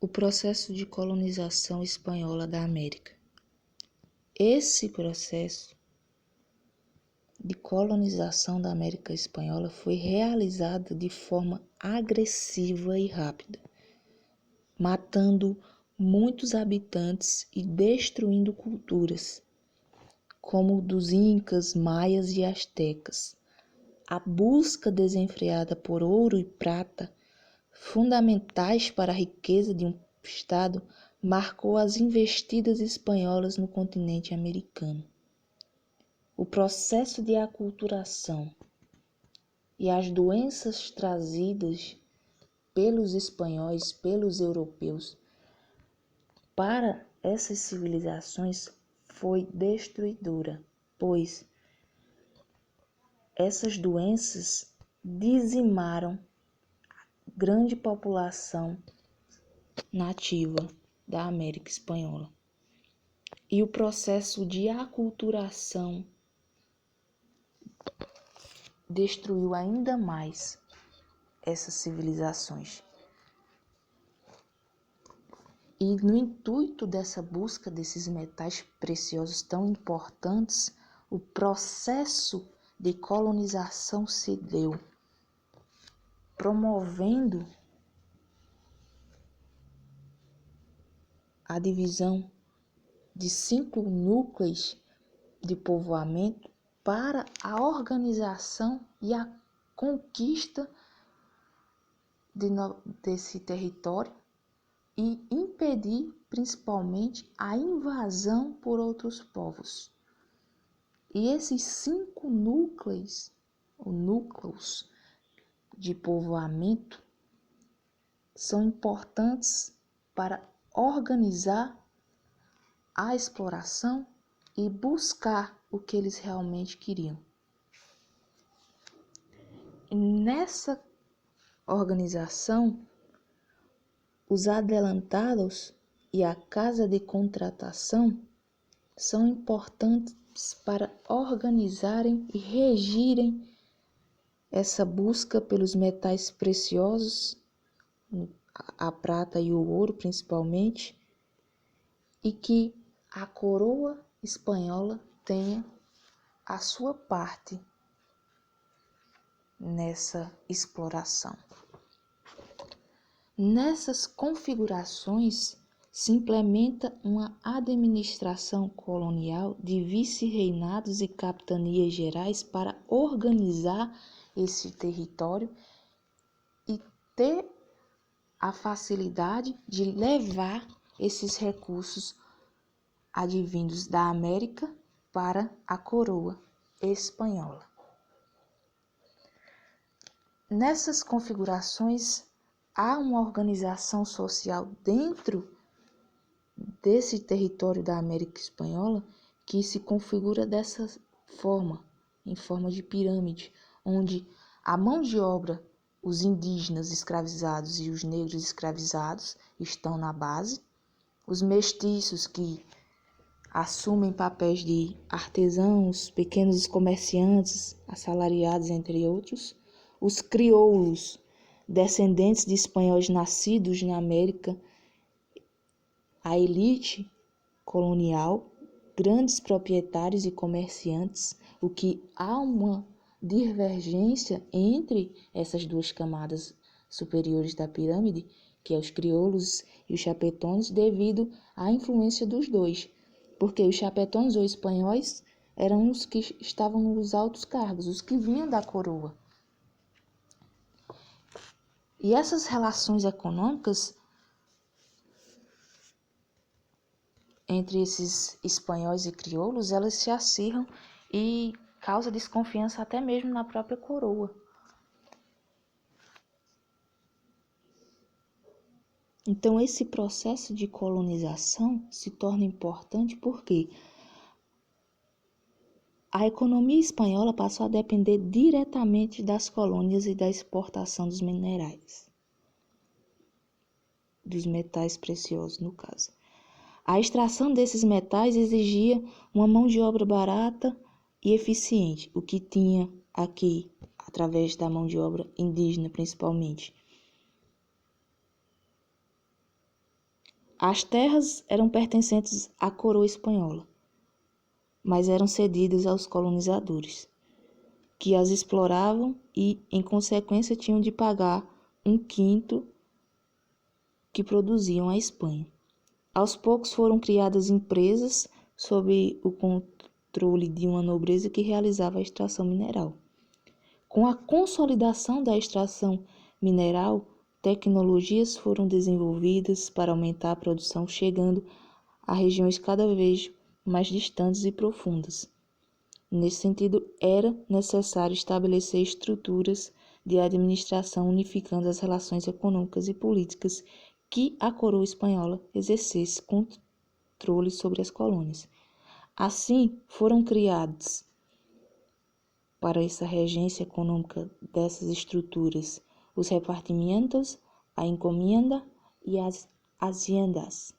O processo de colonização espanhola da América. Esse processo de colonização da América Espanhola foi realizado de forma agressiva e rápida, matando muitos habitantes e destruindo culturas, como dos incas, maias e astecas. A busca desenfreada por ouro e prata, fundamentais para a riqueza de um estado, marcou as investidas espanholas no continente americano. O processo de aculturação e as doenças trazidas pelos espanhóis, pelos europeus, para essas civilizações foi destruidora, pois essas doenças dizimaram a grande população nativa da América Espanhola. E o processo de aculturação destruiu ainda mais essas civilizações. E no intuito dessa busca desses metais preciosos tão importantes, o processo de colonização se deu, promovendo a divisão de 5 núcleos de povoamento para a organização e a conquista desse território e impedir principalmente a invasão por outros povos. E esses 5 núcleos, ou núcleos de povoamento, são importantes para organizar a exploração e buscar o que eles realmente queriam. E nessa organização, os adelantados e a casa de contratação são importantes para organizarem e regirem essa busca pelos metais preciosos, a prata e o ouro principalmente, e que a coroa espanhola tenha a sua parte nessa exploração. Nessas configurações se implementa uma administração colonial de vice-reinados e capitanias gerais para organizar esse território e ter a facilidade de levar esses recursos advindos da América para a coroa espanhola. Nessas configurações, há uma organização social dentro desse território da América Espanhola que se configura dessa forma, em forma de pirâmide, onde a mão de obra, os indígenas escravizados e os negros escravizados estão na base, os mestiços que assumem papéis de artesãos, pequenos comerciantes, assalariados, entre outros, os crioulos, descendentes de espanhóis nascidos na América, a elite colonial, grandes proprietários e comerciantes, o que há uma divergência entre essas duas camadas superiores da pirâmide, que é os crioulos e os chapetones, devido à influência dos dois, porque os chapetones ou espanhóis eram os que estavam nos altos cargos, os que vinham da coroa. E essas relações econômicas entre esses espanhóis e crioulos, elas se acirram e causa desconfiança até mesmo na própria coroa. Então, esse processo de colonização se torna importante porque a economia espanhola passou a depender diretamente das colônias e da exportação dos minerais, dos metais preciosos, no caso. A extração desses metais exigia uma mão de obra barata e eficiente, o que tinha aqui, através da mão de obra indígena principalmente. As terras eram pertencentes à coroa espanhola, mas eram cedidas aos colonizadores, que as exploravam e, em consequência, tinham de pagar um quinto que produziam à Espanha. Aos poucos foram criadas empresas sob o controle de uma nobreza que realizava a extração mineral. Com a consolidação da extração mineral, tecnologias foram desenvolvidas para aumentar a produção, chegando a regiões cada vez mais distantes e profundas. Nesse sentido, era necessário estabelecer estruturas de administração unificando as relações econômicas e políticas que a coroa espanhola exercesse controle sobre as colônias. Assim, foram criados, para essa regência econômica dessas estruturas, os repartimientos, a encomienda e as haciendas.